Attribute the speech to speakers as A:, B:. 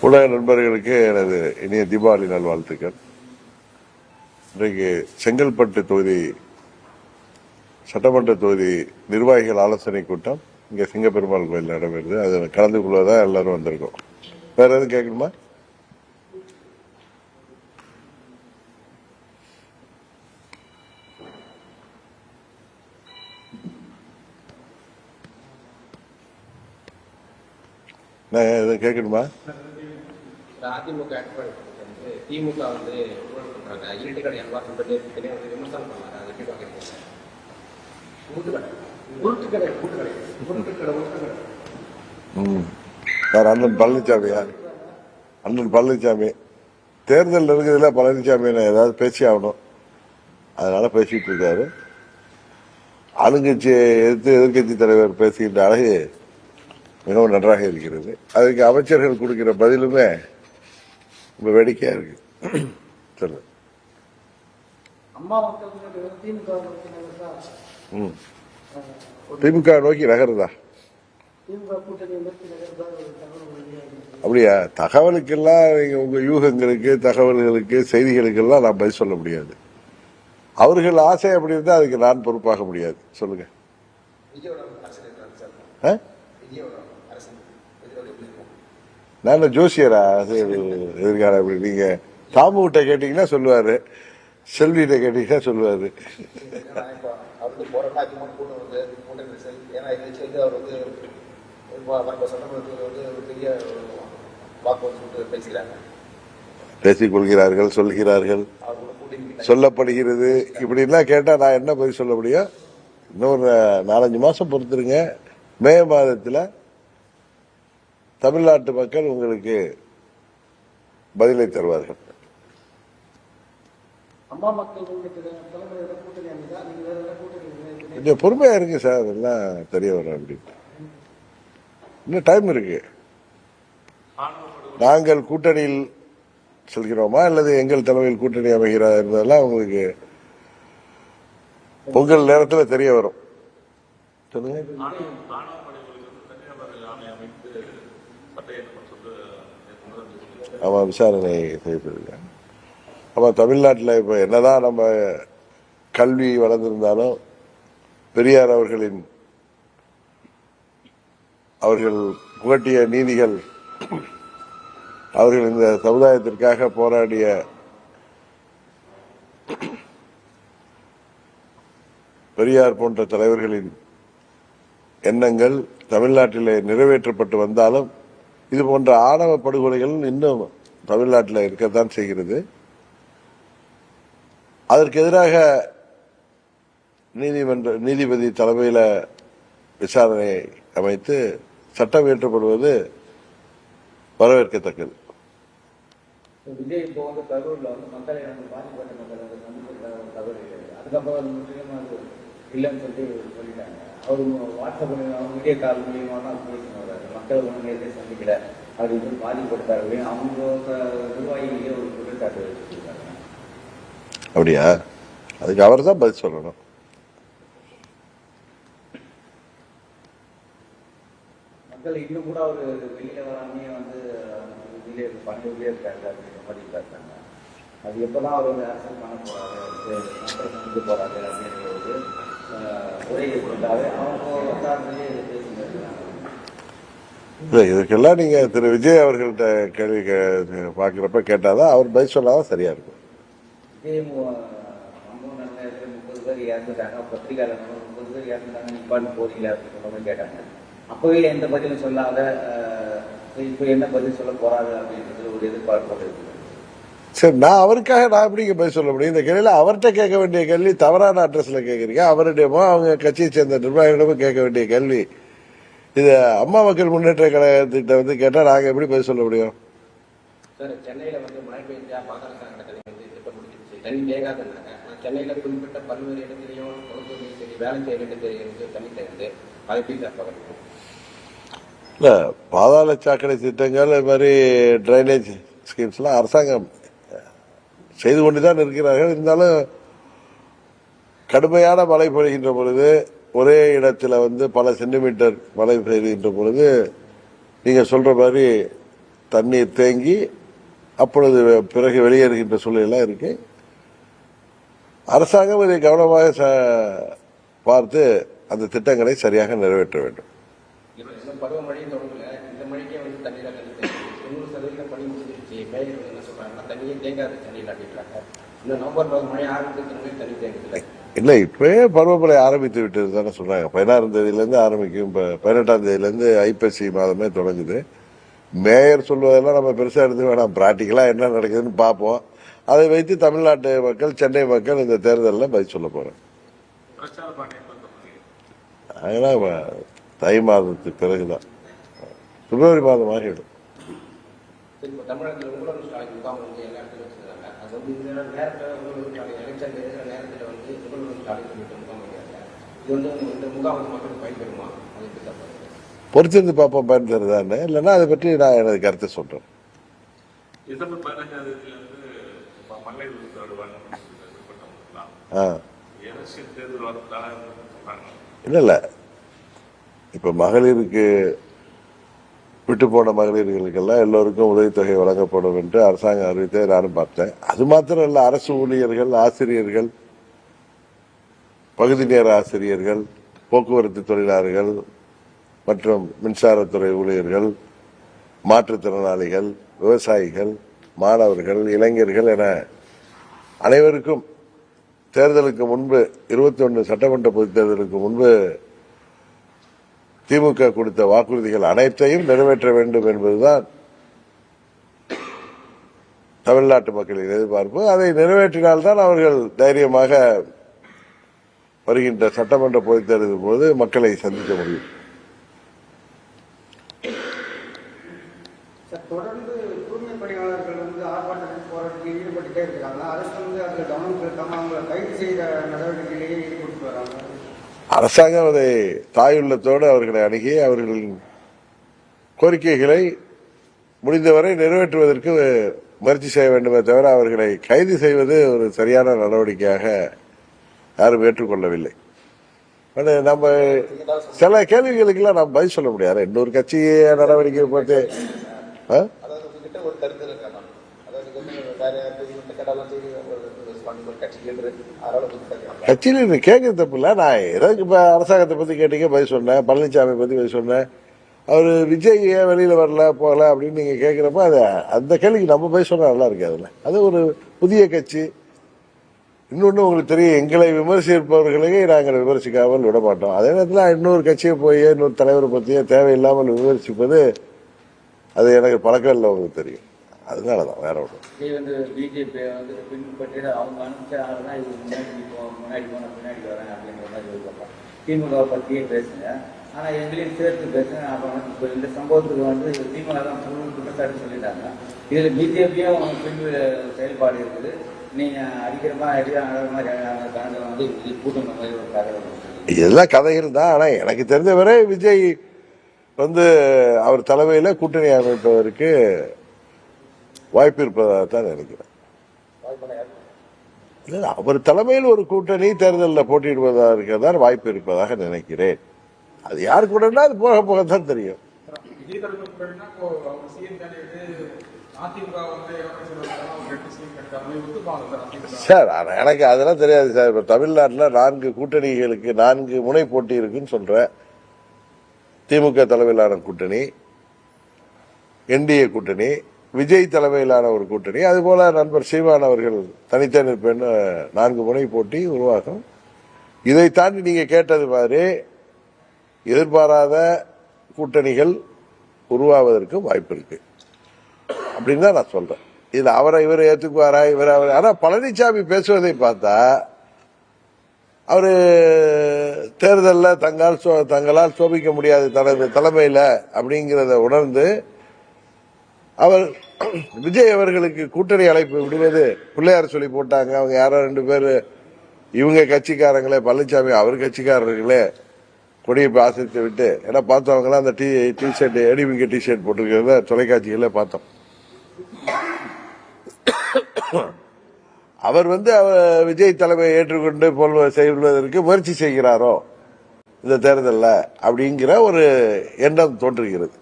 A: ஊடக நண்பர்களுக்கு எனது இனிய தீபாவளி நல்வாழ்த்துக்கள். இன்றைக்கு செங்கல்பட்டு தொகுதி சட்டமன்ற தொகுதி நிர்வாகிகள் ஆலோசனை கூட்டம் இங்க சிங்கப்பெருமாள் கோயில் நடைபெறுது. அது கலந்து கொள்வதா எல்லாரும் வந்திருக்கோம். வேற எதுவும் கேட்கணுமா? எதுவும் கேட்கணுமா?
B: அதிமுக திமுக வந்து இருட்டு கடை விமர்சனம்
A: அண்ணன் பழனிசாமியா? அண்ணன் பழனிசாமி தேர்தல் இருக்குதுல, பழனிசாமி ஏதாவது பேசி ஆகணும், அதனால பேசிட்டு இருக்காரு. ஆளுங்கட்சியை எதிர்த்து எதிர்கட்சி தலைவர் பேசுகின்ற அழகு மிகவும் நன்றாக இருக்கிறது. அதுக்கு அமைச்சர்கள் கொடுக்கிற பதிலுமே ரொம்ப வேடிக்கையா இருக்கு. சொல்லு. திமுக நோக்கி நகருதா? அப்படியா? தகவலுக்கெல்லாம் நீங்க உங்க யூகங்களுக்கு, தகவல்களுக்கு, செய்திகளுக்கெல்லாம் நான் பதில் சொல்ல முடியாது. அவர்கள் ஆசை அப்படி இருந்தா அதுக்கு நான் பொறுப்பாக முடியாது. சொல்லுங்க. நான் ஜோசியரா? எதிர்கால அப்படி நீங்க தாமுகிட்ட கேட்டீங்கன்னா சொல்லுவாரு, செல்விகிட்ட கேட்டீங்கன்னா சொல்லுவாரு. பேசிக் கொள்கிறார்கள், சொல்கிறார்கள், சொல்லப்படுகிறது. இப்படிலாம் கேட்டா நான் என்ன பதில் சொல்ல முடியும்? இன்னொரு 4-5 மாசம் பொறுத்துருங்க. மே மாதத்துல தமிழ்நாட்டு மக்கள் உங்களுக்கு பதிலை தருவார்கள். கொஞ்சம் பொறுமையா இருக்கு சார், எல்லாம் தெரிய வரும். அப்படின்னு இன்னும் டைம் இருக்கு. நாங்கள் கூட்டணியில் செல்கிறோமா அல்லது எங்கள் தலைமையில் கூட்டணி அமைகிறா என்பதெல்லாம் உங்களுக்கு பொங்கல் நேரத்தில் தெரிய வரும். சொல்லுங்க. ஆமா, விசாரணை செய்திருக்காங்க. ஆமா, தமிழ்நாட்டில் இப்ப என்னதான் நம்ம கல்வி வளர்ந்திருந்தாலும் பெரியார் அவர்கள் புகட்டிய நீதிகள், அவர்கள் இந்த சமுதாயத்திற்காக போராடிய பெரியார் போன்ற தலைவர்களின் எண்ணங்கள் தமிழ்நாட்டிலே நிறைவேற்றப்பட்டு வந்தாலும் இது போன்ற ஆணவ படுகொலைகள் இன்னும் தமிழ்நாட்டில் இருக்கத்தான் செய்கிறது. அதற்கு எதிராக நீதிபதி தலைமையில் விசாரணை அமைத்து சட்டம் இயற்றப்படுவது வரவேற்கத்தக்கது.
B: விஜய் இப்போ வந்து கரூர்ல வந்து மக்களை பாதிக்கப்பட்ட மக்கள் அதுக்கப்புறம் இல்லைன்னு சொல்லிட்டாங்க. அவரு வாட்ஸ்அப் வீடியோ கால் மூலியமா தான் பேசினாரு. மக்கள் ஒன்று நேரத்தை சந்திக்கல அப்படின்னு சொல்லி பாதிக்கப்பட்டாரு. அவங்க நிர்வாகிகளே ஒரு குற்றச்சாட்டு வச்சிருக்காங்க.
A: அப்படியா? அதுக்கு அவர் தான் பதில் சொல்லணும்.
B: மக்கள் இன்னும் கூட அவரு வெளியில வராமே வந்து பணியிலே இருக்காங்க அப்படின்ற மாதிரி இருக்காங்க. அது எப்பதான் அவர் வந்து அரசியல் பண்ண போறாரு, மக்கள் சந்திக்க போறாரு அப்படின்ற ஒரு உரை இருந்தாரு. அவங்க
A: இல்ல, இதுக்கெல்லாம் நீங்க திரு விஜய் அவர்கள்ட்ட கேள்வி பாக்குறப்ப கேட்டாதான் அவர் பதில் சொல்லாதான் சரியா இருக்கும்.
B: விஜய் 30 பேர் இறந்துட்டாங்க, பத்திரிகையாளர் 30 பேர் இறந்துட்டாங்க, நிப்பாட்டு போறீங்க அப்படின்னு கேட்டாங்க. அப்பவே எந்த பதிலும் சொல்லாத இப்ப என்ன பதில் சொல்ல போறாரு அப்படின்றது ஒரு எதிர்பார்ப்போடு இருக்கு.
A: சரி, நான் அவருக்காக நான் எப்படி பதில் சொல்ல முடியும்? இந்த கேள்வியில அவர்கிட்ட கேட்க வேண்டிய கேள்வி தவறான அட்ரஸ்ல கேட்கறீங்க. அவருடையமோ அவங்க கட்சியை சேர்ந்த நிர்வாகிகளிடமும் கேட்க வேண்டிய கேள்வி. இது அம்மா மக்கள் முன்னேற்ற கழகத்திட்ட வந்து கேட்டா நாங்க எப்படி பதில் சொல்ல முடியும்?
B: சென்னையில வந்து மழை பெய்ஞ்சா பாதாள தண்ணி தேங்காதுன்னாங்க. சென்னையில குறிப்பிட்ட பல்வேறு இடத்திலையும் வேலை செய்ய வேண்டிய தண்ணி தேங்குது. அதை எப்படி
A: இல்ல, பாதாள சாக்கடை திட்டங்கள் இது மாதிரி டிரைனேஜ் ஸ்கீம்ஸ் எல்லாம் அரசாங்கம் செய்து கொண்டுதான் இருக்கிறார்கள். இருந்தாலும் கடுமையான மழை பொழிகின்ற பொழுது ஒரே இடத்துல வந்து பல சென்டிமீட்டர் மழை பெய்கின்ற பொழுது நீங்க சொல்ற மாதிரி தண்ணீர் தேங்கி அப்பொழுது பிறகு வெளியேறுகின்ற சூழ்நிலை இருக்கு. அரசாங்கம் இதை கவனமாக பார்த்து அந்த திட்டங்களை சரியாக நிறைவேற்ற வேண்டும்.
B: பருவமழை தொடங்கல, இந்த மழைக்கே தண்ணீர் 90% பணி முடிஞ்சிருச்சு. மேயர் என்ன சொல்றாங்கன்னா தண்ணியே தேங்காது தண்ணியில் ஆட்டிட்டாங்க. இந்த நவம்பர் மழை ஆரம்பிக்கிறதுக்கு தண்ணி தேங்குது
A: இல்லை, இப்பவே பருவமழை ஆரம்பித்து விட்டது தானே சொல்றாங்க. 16ஆம் தேதியிலேருந்து ஆரம்பிக்கும். இப்போ 18ஆம் தேதியிலேருந்து ஐப்பசி மாதமே தொடங்குது. மேயர் சொல்வதெல்லாம் நம்ம பெருசாக எடுத்து வேணாம், பிராக்டிக்கலா என்ன நடக்குதுன்னு பார்ப்போம். அதை வைத்து தமிழ்நாட்டு மக்கள், சென்னை மக்கள் இந்த தேர்தலில் பதில் சொல்ல போறோம். அதெல்லாம் தை மாதத்துக்கு பிறகுதான், பிப்ரவரி மாதம் ஆகிடும்.
B: தமிழகத்தில் ஊழல் ஸ்டாலின் முகாம் வந்து எல்லா இடத்துலையும் வச்சிருக்காங்க. அது வந்து இந்த நேரத்தில் ஊழல் ஸ்டாலின் எலெக்ஷன் நேரத்தில் வந்து ஊழல் ஸ்டாலின் சொல்லிட்டு முகாம் வைக்கிறாங்க. இது வந்து இந்த முகாம் வந்து மக்களுக்கு பயன்பெறுமா? அது எப்படி தப்பு?
A: பொறுத்திருந்து பார்ப்போம் பயன் தருதான்னு. இல்லைன்னா அதை பற்றி நான் எனது கருத்தை சொல்றேன்.
C: டிசம்பர் 15ஆம் தேதியில இருந்து மண்ணை
A: இல்ல இப்ப மகளிருக்கு விட்டு போன மகளிர்களுக்கெல்லாம் எல்லோருக்கும் உதவித்தொகை வழங்கப்படும் என்று அரசாங்கம் அறிவித்ததை நானும் பார்த்தேன். அது மாத்திரம் இல்ல, அரசு ஊழியர்கள், ஆசிரியர்கள், பகுதி நேர ஆசிரியர்கள், போக்குவரத்து தொழிலாளர்கள் மற்றும் மின்சாரத்துறை ஊழியர்கள், மாற்றுத்திறனாளிகள், விவசாயிகள், மாணவர்கள், இளைஞர்கள் என அனைவருக்கும் தேர்தலுக்கு முன்பு 21 சட்டமன்ற பொதுத் தேர்தலுக்கு முன்பு திமுக கொடுத்த வாக்குறுதிகள் அனைத்தையும் நிறைவேற்ற வேண்டும் என்பதுதான் தமிழ்நாட்டு மக்களின் எதிர்பார்ப்பு. அதை நிறைவேற்றினால்தான் அவர்கள் தைரியமாக வருகின்ற சட்டமன்ற பொதுத் தேர்தலின் போது மக்களை சந்திக்க முடியும்.
D: தொடர்ந்து தூய்மை பணியாளர்கள் வந்து ஆர்ப்பாட்டத்தில் போராட்டத்தில் ஈடுபட்டுட்டே இருக்கிறாங்க. அரசு வந்து அதில் கவனம் செலுத்தாம அவங்களை கைது செய்த நடவடிக்கையிலேயே ஈடுபட்டு வராங்க.
A: அரசாங்கம் அதை தாயுள்ளத்தோடு அவர்களை அணுகி அவர்களின் கோரிக்கைகளை முடிந்தவரை நிறைவேற்றுவதற்கு முயற்சி செய்ய வேண்டுமே தவிர அவர்களை கைது செய்வது ஒரு சரியான நடவடிக்கையாக யாரும் ஏற்றுக்கொள்ளவில்லை. நம்ம சில கேள்விகளுக்கெல்லாம் நாம் பதில் சொல்ல முடியாது. இன்னொரு கட்சி நடவடிக்கை பார்த்து கட்சியில கேட்கறது தப்பு இல்ல. நான் எதற்கு இப்ப அரசாங்கத்தை பத்தி கேட்டீங்க பதில் சொன்னேன், பழனிசாமி பத்தி பதில் சொன்னேன். அவரு விஜய் ஏன் வெளியில வரல போகல அப்படின்னு நீங்க கேட்கிறப்ப அது அந்த கேள்விக்கு நம்ம பதில் சொன்னா நல்லா இருக்காதுல்ல. அது ஒரு புதிய கட்சி. இன்னொன்னு உங்களுக்கு தெரியும், எங்களை விமர்சிப்பவர்களையே நாங்கள் விமர்சிக்காமல் விட மாட்டோம். அதே நேரத்தில் இன்னொரு கட்சியை போய் இன்னொரு தலைவரை பத்தியே தேவையில்லாமல் விமர்சிப்பது அது எனக்கு பழக்கம் இல்லை, உங்களுக்கு தெரியும். அதனாலதான், வேற ஒன்று.
B: வந்து பிஜேபி வந்து பின்பற்றி அவங்க அனுப்பிச்ச ஆளுதான் இது முன்னாடி போன பின்னாடி வரேன் அப்படிங்கிற மாதிரி சொல்லுவாங்க. திமுக பற்றியே பேசுங்க, ஆனா எங்களையும் சேர்த்து பேசுங்க. அப்புறம் இப்போ இந்த சம்பவத்துக்கு வந்து திமுக தான் குற்றச்சாட்டு சொல்லிட்டாங்க. இதுல பிஜேபியும் பின்பு செயல்பாடு இருக்குது. நீங்க அடிக்கிறமா அடிக்கிற மாதிரி வந்து கூட்டம் மாதிரி ஒரு கதை.
A: இதெல்லாம் கதைகள் தான். ஆனா எனக்கு தெரிஞ்ச வரை விஜய் வந்து அவர் தலைமையில கூட்டணி அமைப்பதற்கு வாய்ப்பு இருப்பதாக தான் நினைக்கிறேன். அவர் தலைமையில் ஒரு கூட்டணி தேர்தலில் போட்டியிடுவதற்கு தான் வாய்ப்பு இருப்பதாக நினைக்கிறேன். அது யாரு கூடனா அது போக போக தான் தெரியும். சார் எனக்கு அதெல்லாம் தெரியாது சார். இப்ப தமிழ்நாட்டில் 4 கூட்டணிகளுக்கு 4 முனை போட்டி இருக்குன்னு சொல்றேன். திமுக தலைமையிலான கூட்டணி, என்டிஏ கூட்டணி, விஜய் தலைமையிலான ஒரு கூட்டணி, அதுபோல நண்பர் சீமான் அவர்கள் தனித்தே நிற்பேன்னு 4 முனை போட்டி உருவாகும். இதை தாண்டி நீங்க கேட்டது மாதிரி எதிர்பாராத கூட்டணிகள் உருவாவதற்கு வாய்ப்பு இருக்கு அப்படின்னு தான் நான் சொல்றேன். இதுல அவரை இவரை ஏத்துக்குவாரா இவரை அவர். ஆனா பழனிசாமி பேசுவதை பார்த்தா அவரு தேர்தலில் தங்களால் சோபிக்க முடியாது தனது தலைமையில அப்படிங்கிறத உணர்ந்து அவர் விஜய் அவர்களுக்கு கூட்டணி அழைப்பு விடுவது பிள்ளையார் சொல்லி போட்டாங்க. அவங்க யாரோ 2 பேர் இவங்க கட்சிக்காரங்களே, பழனிசாமி அவர் கட்சிக்காரர்களே கொடியை ஆசிரித்து விட்டு, ஏன்னா பார்த்தவங்க எல்லாம் அந்த டிஷர்ட் ஏடிமிங்க டிஷர்ட் போட்டிருக்கிறத தொலைக்காட்சிகள பார்த்தோம். அவர் வந்து விஜய் தலைமையை ஏற்றுக்கொண்டு செய்வதற்கு முயற்சி செய்கிறாரோ இந்த தேர்தலில் அப்படிங்கிற ஒரு எண்ணம் தோன்றுகிறது.